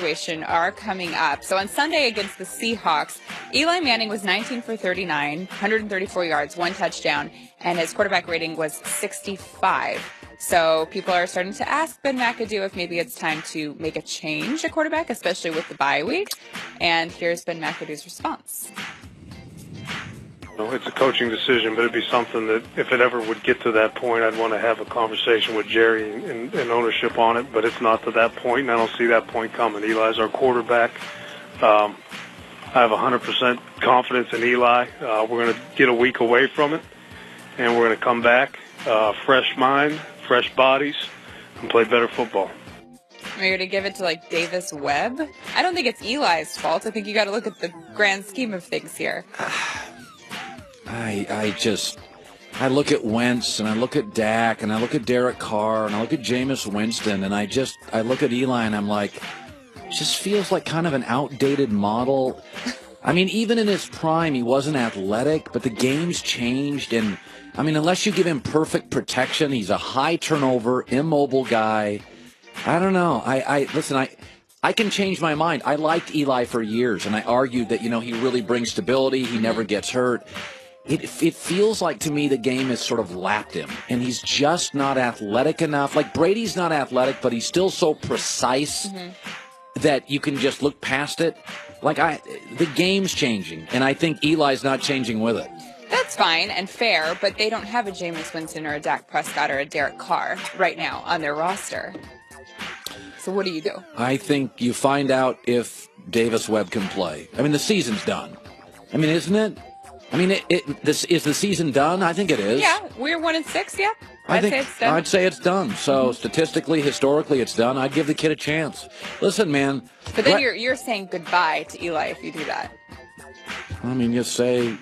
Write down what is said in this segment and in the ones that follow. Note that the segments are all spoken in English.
situation are coming up. So on Sunday against the Seahawks, Eli Manning was 19 for 39, 134 yards, 1 touchdown, and his quarterback rating was 65. So people are starting to ask Ben McAdoo if maybe it's time to make a change at quarterback, especially with the bye week. And here's Ben McAdoo's response. It's a coaching decision, but it'd be something that if it ever would get to that point, I'd want to have a conversation with Jerry and ownership on it, but it's not to that point, and I don't see that point coming. Eli's our quarterback. I have 100% confidence in Eli. We're going to get a week away from it, and we're going to come back, fresh mind, fresh bodies, and play better football. Are you going to give it to, like, Davis Webb? I don't think it's Eli's fault. I think you got to look at the grand scheme of things here. I look at Wentz, and I look at Dak, and I look at Derek Carr, and I look at Jameis Winston, and I look at Eli, and I'm like, it just feels like kind of an outdated model. I mean, even in his prime, he wasn't athletic, but the game's changed, and, I mean, unless you give him perfect protection, he's a high turnover, immobile guy. I don't know. Listen, I can change my mind. I liked Eli for years, and I argued that, he really brings stability, he never gets hurt. It feels like to me the game has sort of lapped him, and he's just not athletic enough. Like Brady's not athletic, but he's still so precise that you can just look past it. The game's changing, and I think Eli's not changing with it. That's fine and fair, but they don't have a Jameis Winston or a Dak Prescott or a Derek Carr right now on their roster. So what do you do? I think you find out if Davis Webb can play. I mean, the season's done. I mean, isn't it? I mean, is the season done? I think it is. Yeah, we're 1-6, yeah. I'd say it's done. I'd say it's done. So statistically, historically, it's done. I'd give the kid a chance. Listen, man. But then you're saying goodbye to Eli if you do that. I mean, you say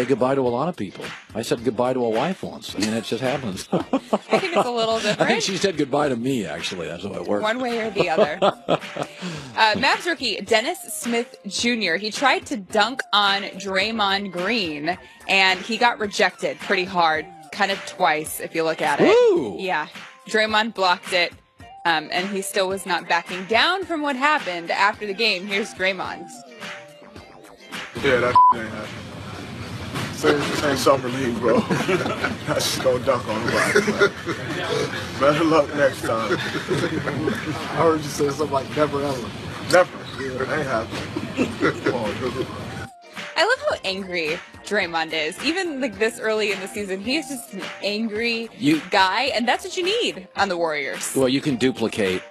goodbye to a lot of people. I said goodbye to a wife once. I mean, it just happens. I think it's a little different. I think she said goodbye to me, actually. That's how it works. One way or the other. Mavs rookie Dennis Smith Jr., he tried to dunk on Draymond Green, and he got rejected pretty hard, kind of twice, if you look at it. Ooh. Yeah. Draymond blocked it, and he still was not backing down from what happened after the game. Here's Draymond. Yeah, that ain't happening. Same summer league, bro. I just go dunk on nobody. Better luck next time. I heard you say something like never ever. Never. Yeah, ain't happening. I love how angry Draymond is. Even like this early in the season, he's just an angry guy, and that's what you need on the Warriors. Well, you can duplicate.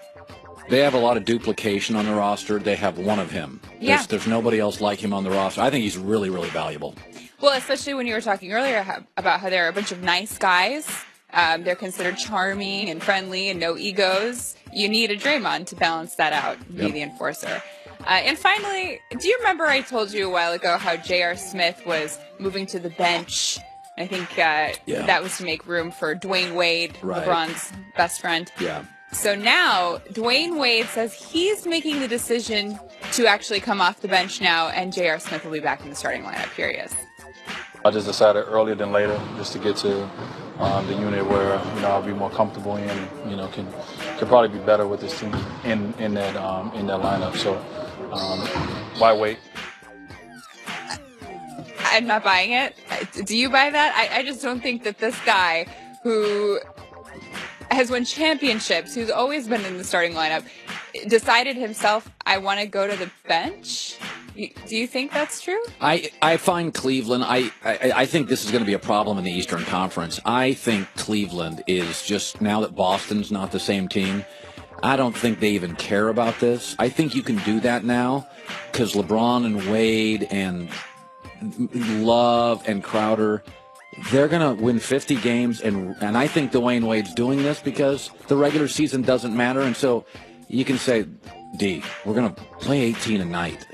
They have a lot of duplication on the roster. They have one of him. Yeah. There's nobody else like him on the roster. I think he's really, really valuable. Well, especially when you were talking earlier about how they're a bunch of nice guys. They're considered charming and friendly and no egos. You need a Draymond to balance that out, be the enforcer. And finally, do you remember I told you a while ago how J.R. Smith was moving to the bench? I think that was to make room for Dwyane Wade, LeBron's best friend. Yeah. So now Dwyane Wade says he's making the decision to actually come off the bench now, and J.R. Smith will be back in the starting lineup. Here he is. I just decided earlier than later just to get to the unit where I'll be more comfortable in, can probably be better with this team in that lineup. So why wait? I'm not buying it. Do you buy that? I just don't think that this guy who has won championships, who's always been in the starting lineup, decided himself, I want to go to the bench. Do you think that's true? I find Cleveland, I think this is going to be a problem in the Eastern Conference. I think Cleveland is just, now that Boston's not the same team, I don't think they even care about this. I think you can do that now because LeBron and Wade and Love and Crowder, they're going to win 50 games, and I think Dwyane Wade's doing this because the regular season doesn't matter, and so you can say, D, we're going to play 18 a night.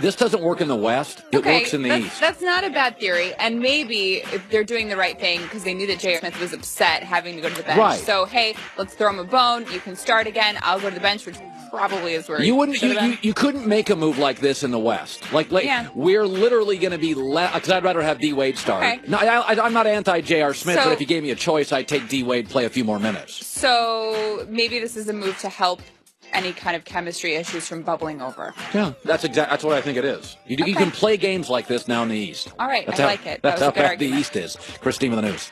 This doesn't work in the West. It works in the East. That's not a bad theory, and maybe if they're doing the right thing because they knew that J.R. Smith was upset having to go to the bench. Right. So, hey, let's throw him a bone. You can start again. I'll go to the bench, which probably is where you couldn't make a move like this in the West. We're literally going to be because I'd rather have D Wade start. Okay. No, I'm not anti J.R. Smith, but if you gave me a choice, I'd take D Wade play a few more minutes. So maybe this is a move to help any kind of chemistry issues from bubbling over. Yeah, that's what I think it is. You can play games like this now in the East. All right, I like it. That's how bad the argument. East is. Christine with the news.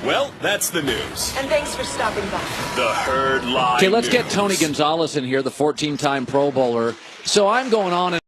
Well, that's the news. And thanks for stopping by. The Herd Live. Okay, let's News. get Tony Gonzalez in here, the 14-time Pro Bowler. So I'm going on and